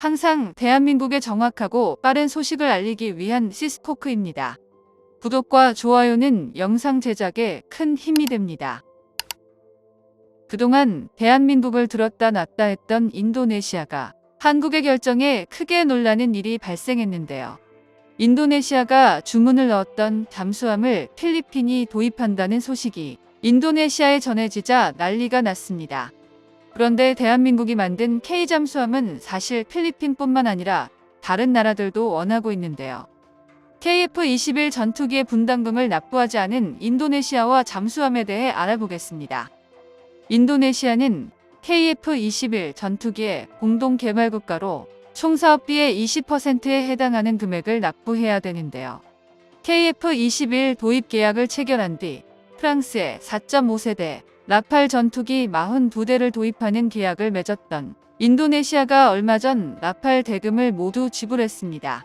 항상 대한민국에 정확하고 빠른 소식을 알리기 위한 시스코크입니다. 구독과 좋아요는 영상 제작에 큰 힘이 됩니다. 그동안 대한민국을 들었다 놨다 했던 인도네시아가 한국의 결정에 크게 놀라는 일이 발생했는데요. 인도네시아가 주문을 넣었던 잠수함을 필리핀이 도입한다는 소식이 인도네시아에 전해지자 난리가 났습니다. 그런데 대한민국이 만든 K-잠수함은 사실 필리핀뿐만 아니라 다른 나라들도 원하고 있는데요. KF-21 전투기의 분담금을 납부하지 않은 인도네시아와 잠수함에 대해 알아보겠습니다. 인도네시아는 KF-21 전투기의 공동개발국가로 총 사업비의 20%에 해당하는 금액을 납부해야 되는데요. KF-21 도입 계약을 체결한 뒤 프랑스에 4.5세대 라팔 전투기 42대를 도입하는 계약을 맺었던 인도네시아가 얼마 전 라팔 대금을 모두 지불했습니다.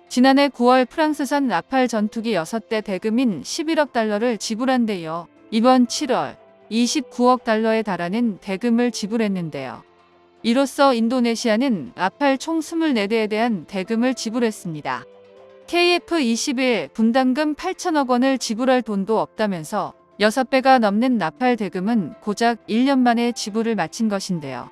지난해 9월 프랑스산 라팔 전투기 6대 대금인 11억 달러를 지불한 데 이어 이번 7월 29억 달러에 달하는 대금을 지불했는데요. 이로써 인도네시아는 라팔 총 24대에 대한 대금을 지불했습니다. KF-21 분담금 8천억 원을 지불할 돈도 없다면서 6배가 넘는 라팔 대금은 고작 1년 만에 지불을 마친 것인데요.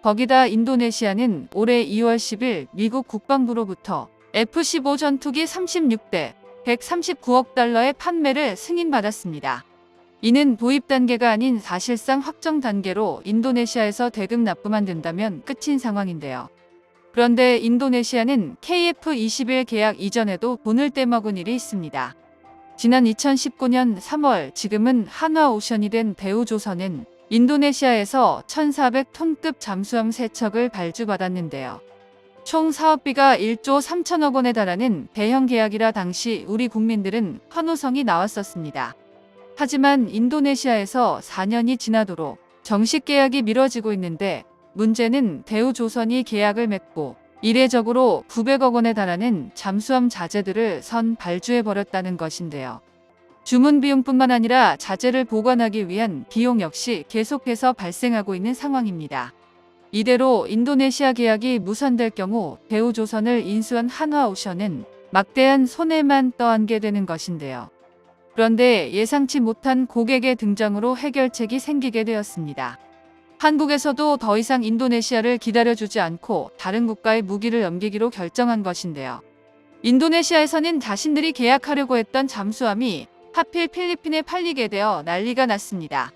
거기다 인도네시아는 올해 2월 10일 미국 국방부로부터 F-15 전투기 36대 139억 달러의 판매를 승인받았습니다. 이는 도입 단계가 아닌 사실상 확정 단계로 인도네시아에서 대금 납부만 된다면 끝인 상황인데요. 그런데 인도네시아는 KF-21 계약 이전에도 돈을 떼먹은 일이 있습니다. 지난 2019년 3월 지금은 한화오션이 된 대우조선은 인도네시아에서 1,400톤급 잠수함 3척을 발주받았는데요. 총 사업비가 1조 3천억 원에 달하는 대형 계약이라 당시 우리 국민들은 환호성이 나왔었습니다. 하지만 인도네시아에서 4년이 지나도록 정식 계약이 미뤄지고 있는데 문제는 대우조선이 계약을 맺고 이례적으로 900억 원에 달하는 잠수함 자재들을 선 발주해버렸다는 것인데요. 주문 비용뿐만 아니라 자재를 보관하기 위한 비용 역시 계속해서 발생하고 있는 상황입니다. 이대로 인도네시아 계약이 무산될 경우 대우조선을 인수한 한화오션은 막대한 손해만 떠안게 되는 것인데요. 그런데 예상치 못한 고객의 등장으로 해결책이 생기게 되었습니다. 한국에서도 더 이상 인도네시아를 기다려주지 않고 다른 국가에 무기를 넘기기로 결정한 것인데요. 인도네시아에서는 자신들이 계약하려고 했던 잠수함이 하필 필리핀에 팔리게 되어 난리가 났습니다.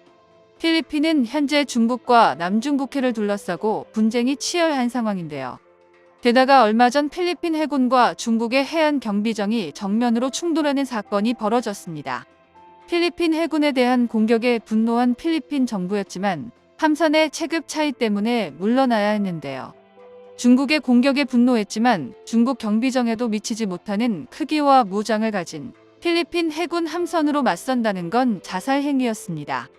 필리핀은 현재 중국과 남중국해를 둘러싸고 분쟁이 치열한 상황인데요. 게다가 얼마 전 필리핀 해군과 중국의 해안 경비정이 정면으로 충돌하는 사건이 벌어졌습니다. 필리핀 해군에 대한 공격에 분노한 필리핀 정부였지만 함선의 체급 차이 때문에 물러나야 했는데요. 중국의 공격에 분노했지만 중국 경비정에도 미치지 못하는 크기와 무장을 가진 필리핀 해군 함선으로 맞선다는 건 자살 행위였습니다.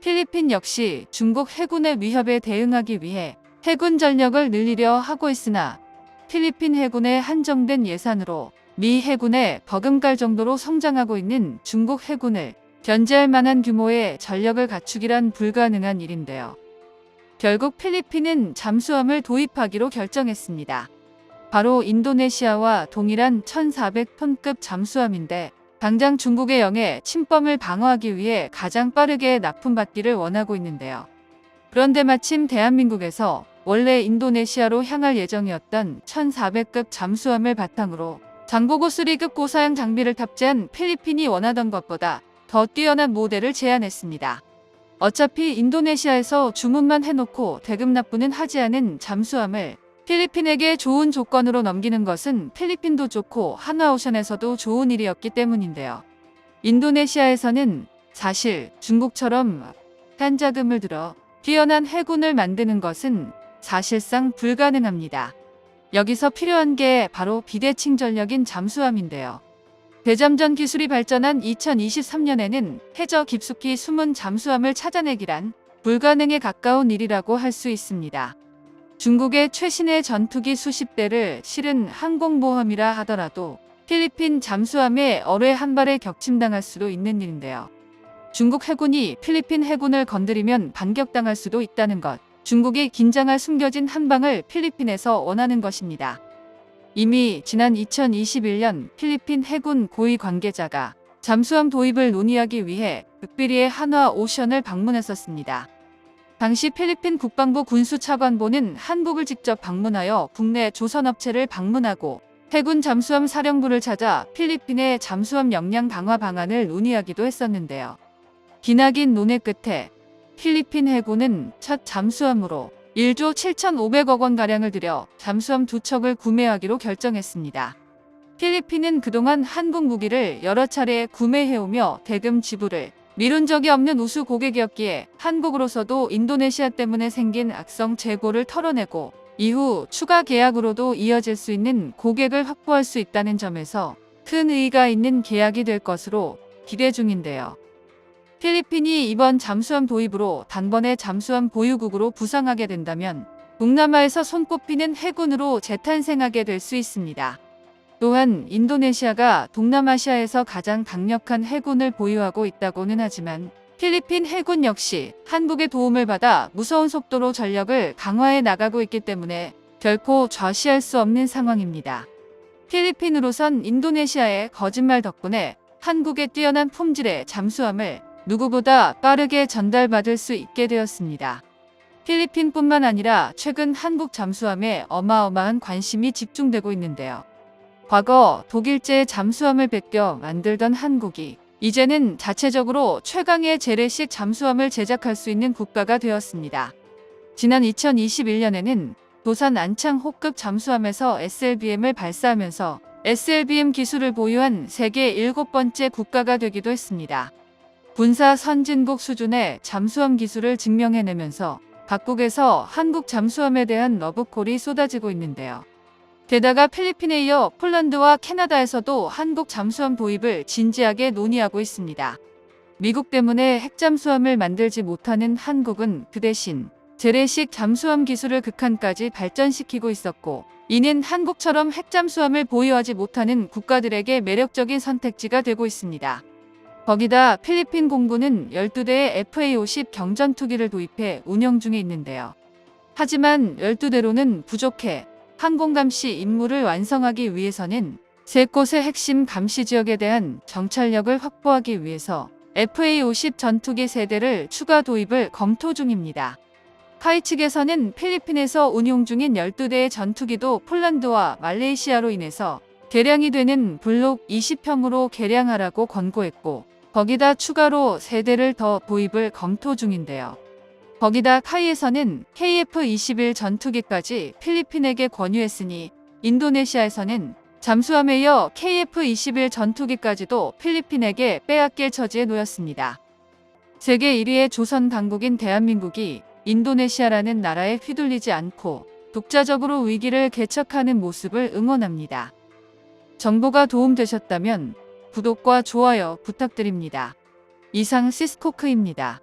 필리핀 역시 중국 해군의 위협에 대응하기 위해 해군 전력을 늘리려 하고 있으나 필리핀 해군의 한정된 예산으로 미 해군에 버금갈 정도로 성장하고 있는 중국 해군을 견제할 만한 규모의 전력을 갖추기란 불가능한 일인데요. 결국 필리핀은 잠수함을 도입하기로 결정했습니다. 바로 인도네시아와 동일한 1,400톤급 잠수함인데 당장 중국의 영해 침범을 방어하기 위해 가장 빠르게 납품받기를 원하고 있는데요. 그런데 마침 대한민국에서 원래 인도네시아로 향할 예정이었던 1,400급 잠수함을 바탕으로 장보고 3급 고사양 장비를 탑재한 필리핀이 원하던 것보다 더 뛰어난 모델을 제안했습니다. 어차피 인도네시아에서 주문만 해놓고 대금 납부는 하지 않은 잠수함을 필리핀에게 좋은 조건으로 넘기는 것은 필리핀도 좋고 한화오션에서도 좋은 일이었기 때문인데요. 인도네시아에서는 사실 중국처럼 큰 자금을 들어 뛰어난 해군을 만드는 것은 사실상 불가능합니다. 여기서 필요한 게 바로 비대칭 전력인 잠수함인데요. 대잠전 기술이 발전한 2023년에는 해저 깊숙이 숨은 잠수함을 찾아내기란 불가능에 가까운 일이라고 할 수 있습니다. 중국의 최신의 전투기 수십 대를 실은 항공모함이라 하더라도 필리핀 잠수함에 어뢰 한 발에 격침당할 수도 있는 일인데요. 중국 해군이 필리핀 해군을 건드리면 반격당할 수도 있다는 것. 중국이 긴장할 숨겨진 한방을 필리핀에서 원하는 것입니다. 이미 지난 2021년 필리핀 해군 고위 관계자가 잠수함 도입을 논의하기 위해 극비리의 한화 오션을 방문했었습니다. 당시 필리핀 국방부 군수차관보는 한국을 직접 방문하여 국내 조선업체를 방문하고 해군 잠수함 사령부를 찾아 필리핀의 잠수함 역량 강화 방안을 논의하기도 했었는데요. 기나긴 논의 끝에 필리핀 해군은 첫 잠수함으로 1조 7,500억 원가량을 들여 잠수함 2척을 구매하기로 결정했습니다. 필리핀은 그동안 한국 무기를 여러 차례 구매해오며 대금 지불을 미룬 적이 없는 우수 고객이었기에 한국으로서도 인도네시아 때문에 생긴 악성 재고를 털어내고 이후 추가 계약으로도 이어질 수 있는 고객을 확보할 수 있다는 점에서 큰 의의가 있는 계약이 될 것으로 기대 중인데요. 필리핀이 이번 잠수함 도입으로 단번에 잠수함 보유국으로 부상하게 된다면 동남아에서 손꼽히는 해군으로 재탄생하게 될 수 있습니다. 또한 인도네시아가 동남아시아에서 가장 강력한 해군을 보유하고 있다고는 하지만 필리핀 해군 역시 한국의 도움을 받아 무서운 속도로 전력을 강화해 나가고 있기 때문에 결코 좌시할 수 없는 상황입니다. 필리핀으로선 인도네시아의 거짓말 덕분에 한국의 뛰어난 품질의 잠수함을 누구보다 빠르게 전달받을 수 있게 되었습니다. 필리핀뿐만 아니라 최근 한국 잠수함에 어마어마한 관심이 집중되고 있는데요. 과거 독일제 잠수함을 베껴 만들던 한국이 이제는 자체적으로 최강의 재래식 잠수함을 제작할 수 있는 국가가 되었습니다. 지난 2021년에는 도산 안창 호급 잠수함에서 SLBM을 발사하면서 SLBM 기술을 보유한 세계 7번째 국가가 되기도 했습니다. 군사 선진국 수준의 잠수함 기술을 증명해내면서 각국에서 한국 잠수함에 대한 러브콜이 쏟아지고 있는데요. 게다가 필리핀에 이어 폴란드와 캐나다에서도 한국 잠수함 도입을 진지하게 논의하고 있습니다. 미국 때문에 핵잠수함을 만들지 못하는 한국은 그 대신 재래식 잠수함 기술을 극한까지 발전시키고 있었고, 이는 한국처럼 핵잠수함을 보유하지 못하는 국가들에게 매력적인 선택지가 되고 있습니다. 거기다 필리핀 공군은 12대의 FA-50 경전투기를 도입해 운영 중에 있는데요. 하지만 12대로는 부족해 항공감시 임무를 완성하기 위해서는 3곳의 핵심 감시 지역에 대한 정찰력을 확보하기 위해서 FA-50 전투기 세대를 추가 도입을 검토 중입니다. 카이 측에서는 필리핀에서 운용 중인 12대의 전투기도 폴란드와 말레이시아로 인해서 개량이 되는 블록 20형으로 개량하라고 권고했고, 거기다 추가로 3대를 더 도입을 검토 중인데요. 거기다 카이에서는 KF-21 전투기까지 필리핀에게 권유했으니 인도네시아에서는 잠수함에 이어 KF-21 전투기까지도 필리핀에게 빼앗길 처지에 놓였습니다. 세계 1위의 조선 강국인 대한민국이 인도네시아라는 나라에 휘둘리지 않고 독자적으로 위기를 개척하는 모습을 응원합니다. 정보가 도움되셨다면 구독과 좋아요 부탁드립니다. 이상 시스코크입니다.